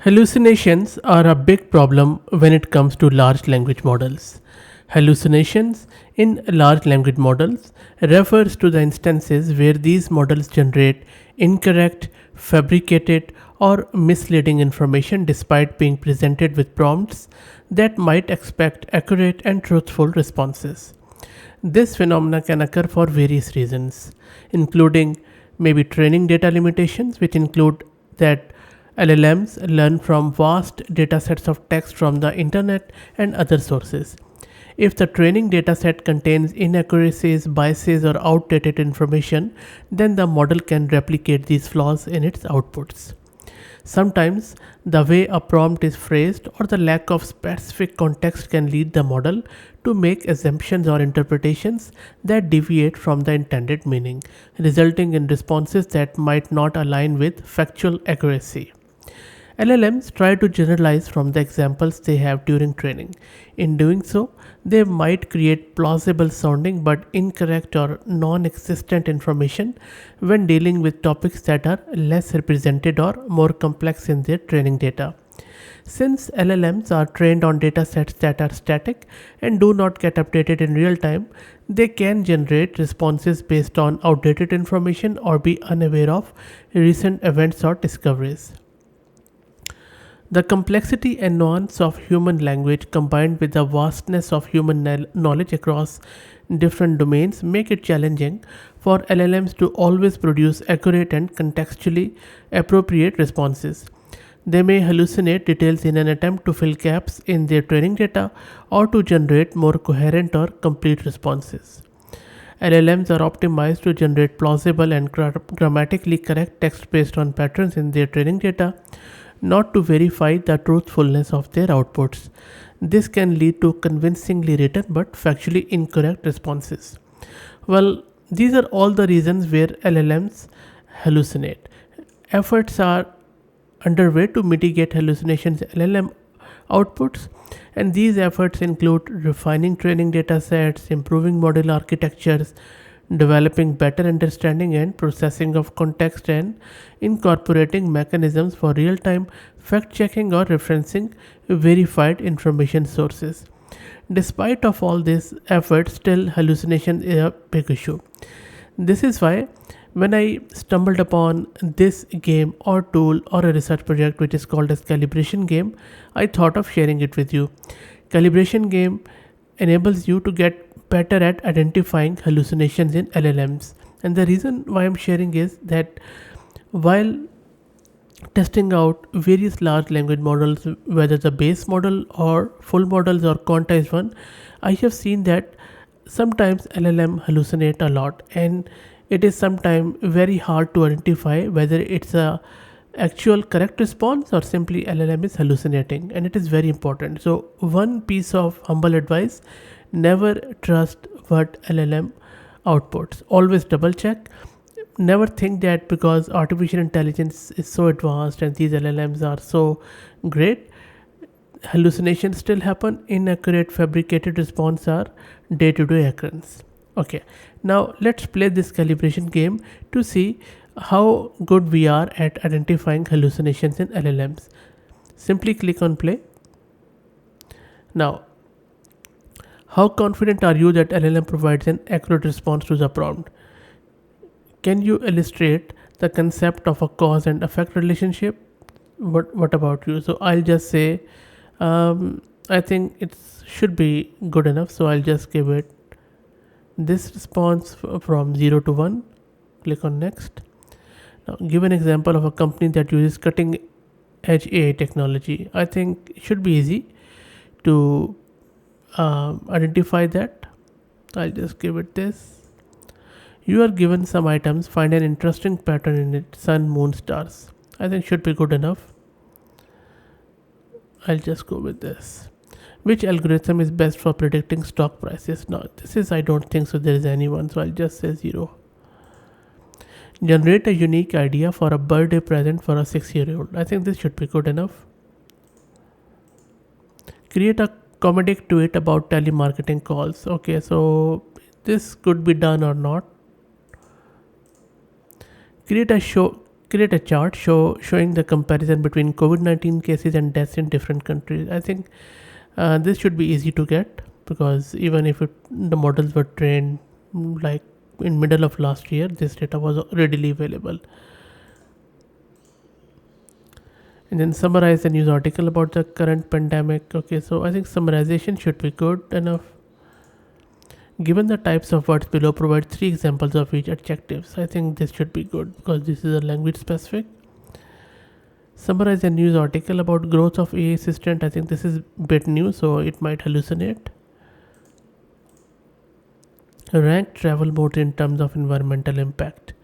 Hallucinations are a big problem when it comes to large language models. Hallucinations in large language models refers to the instances where these models generate incorrect, fabricated, or misleading information despite being presented with prompts that might expect accurate and truthful responses. This phenomena can occur for various reasons, including maybe training data limitations, which include that LLMs learn from vast datasets of text from the internet and other sources. If the training dataset contains inaccuracies, biases, or outdated information, then the model can replicate these flaws in its outputs. Sometimes the way a prompt is phrased or the lack of specific context can lead the model to make assumptions or interpretations that deviate from the intended meaning, resulting in responses that might not align with factual accuracy. LLMs try to generalize from the examples they have during training. In doing so, they might create plausible sounding but incorrect or non existent information when dealing with topics that are less represented or more complex in their training data. Since LLMs are trained on datasets that are static and do not get updated in real time, they can generate responses based on outdated information or be unaware of recent events or discoveries. The complexity and nuance of human language combined with the vastness of human knowledge across different domains make it challenging for LLMs to always produce accurate and contextually appropriate responses. They may hallucinate details in an attempt to fill gaps in their training data or to generate more coherent or complete responses. LLMs are optimized to generate plausible and grammatically correct text based on patterns in their training data, not to verify the truthfulness of their outputs. This can lead to convincingly written but factually incorrect responses. Well, these are all the reasons where LLMs hallucinate. Efforts are underway to mitigate hallucinations LLM outputs, and these efforts include refining training data sets, improving model architectures, developing better understanding and processing of context, and incorporating mechanisms for real time fact checking or referencing verified information sources. Despite of all this effort, still hallucination is a big issue. This is why when I stumbled upon this game or tool or a research project which is called as calibration game, I thought of sharing it with you. Calibration game enables you to get better at identifying hallucinations in LLMs. And the reason why I'm sharing is that while testing out various large language models, whether the base model or full models or quantized one, I have seen that sometimes LLM hallucinate a lot, and it is sometimes very hard to identify whether it's a actual correct response or simply LLM is hallucinating, and it is very important. So one piece of humble advice: never trust what LLM outputs. Always double check. Never think that because artificial intelligence is so advanced and these LLMs are so great, hallucinations still happen. Inaccurate, fabricated response are day to day occurrence. Okay, now let's play this calibration game to see how good we are at identifying hallucinations in LLMs. Simply click on play. Now, how confident are you that LLM provides an accurate response to the prompt? Can you illustrate the concept of a cause and effect relationship? What about you? So I'll just say, I think it should be good enough. So I'll just give it this response from 0 to 1. Click on next. Now give an example of a company that uses cutting edge AI technology. I think it should be easy to identify that. I'll just give it this. You are given some items, find an interesting pattern in it: sun, moon, stars. I think should be good enough. I'll just go with this. Which algorithm is best for predicting stock prices? Now, this is, I don't think so there is anyone, so I'll just say 0. Generate a unique idea for a birthday present for a 6-year-old. I think this should be good enough. Create a comedic tweet about telemarketing calls. Okay, so this could be done or not. Create a show create a chart showing the comparison between COVID-19 cases and deaths in different countries. I think this should be easy to get, because even if the models were trained like in middle of last year, this data was readily available. And then summarize the news article about the current pandemic. Okay, so I think summarization should be good enough. Given the types of words below, provide 3 examples of each adjectives. I think this should be good because this is a language specific. Summarize a news article about growth of AI assistant. I think this is bit new, so it might hallucinate. Rank travel modes in terms of environmental impact.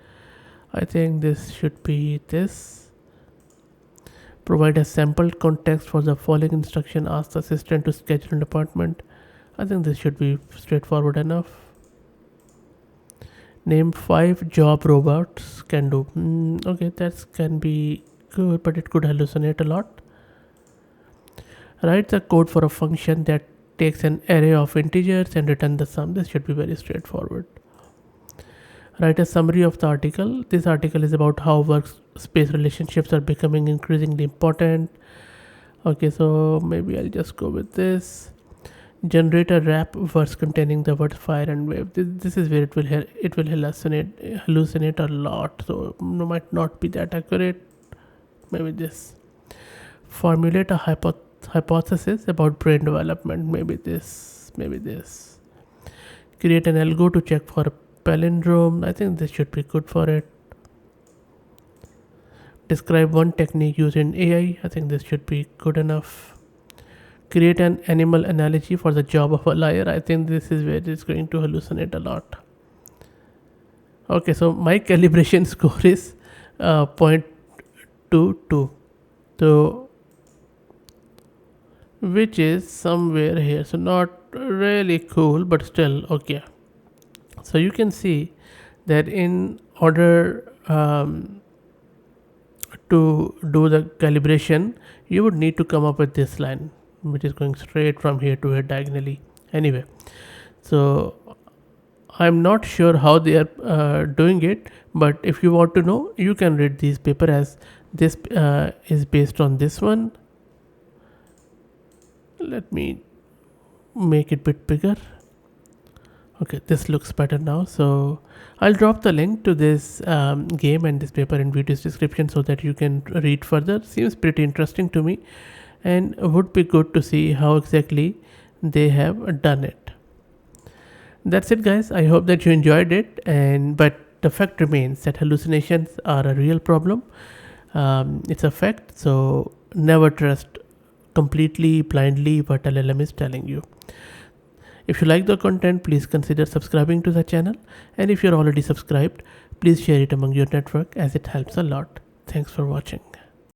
I think this should be this. Provide a sample context for the following instruction. Ask the assistant to schedule an appointment. I think this should be straightforward enough. Name 5 job robots can do. Okay, that can be good, but it could hallucinate a lot. Write the code for a function that takes an array of integers and return the sum. This should be very straightforward. Write a summary of the article. This article is about how workspace relationships are becoming increasingly important. Okay, so maybe I'll just go with this. Generate a rap verse containing the words fire and wave. This is where it will hallucinate a lot, so it might not be that accurate. Maybe this. Formulate a hypothesis about brain development. Maybe this. Create an algo to check for a palindrome. I think this should be good for it. Describe one technique used in AI. I think this should be good enough. Create an animal analogy for the job of a liar. I think this is where it's going to hallucinate a lot. Okay, so my calibration score is 0.22, so which is somewhere here, so not really cool, but still okay. So you can see that in order to do the calibration, you would need to come up with this line, which is going straight from here to here diagonally. Anyway, so I'm not sure how they are doing it, but if you want to know, you can read this paper, as this is based on this one. Let me make it a bit bigger. Okay, this looks better now. So I'll drop the link to this game and this paper in video's description so that you can read further. Seems pretty interesting to me, and would be good to see how exactly they have done it. That's it, guys. I hope that you enjoyed it, but the fact remains that hallucinations are a real problem. It's a fact, so never trust completely blindly what LLM is telling you. If you like the content, please consider subscribing to the channel, and if you're already subscribed, please share it among your network, as it helps a lot. Thanks for watching.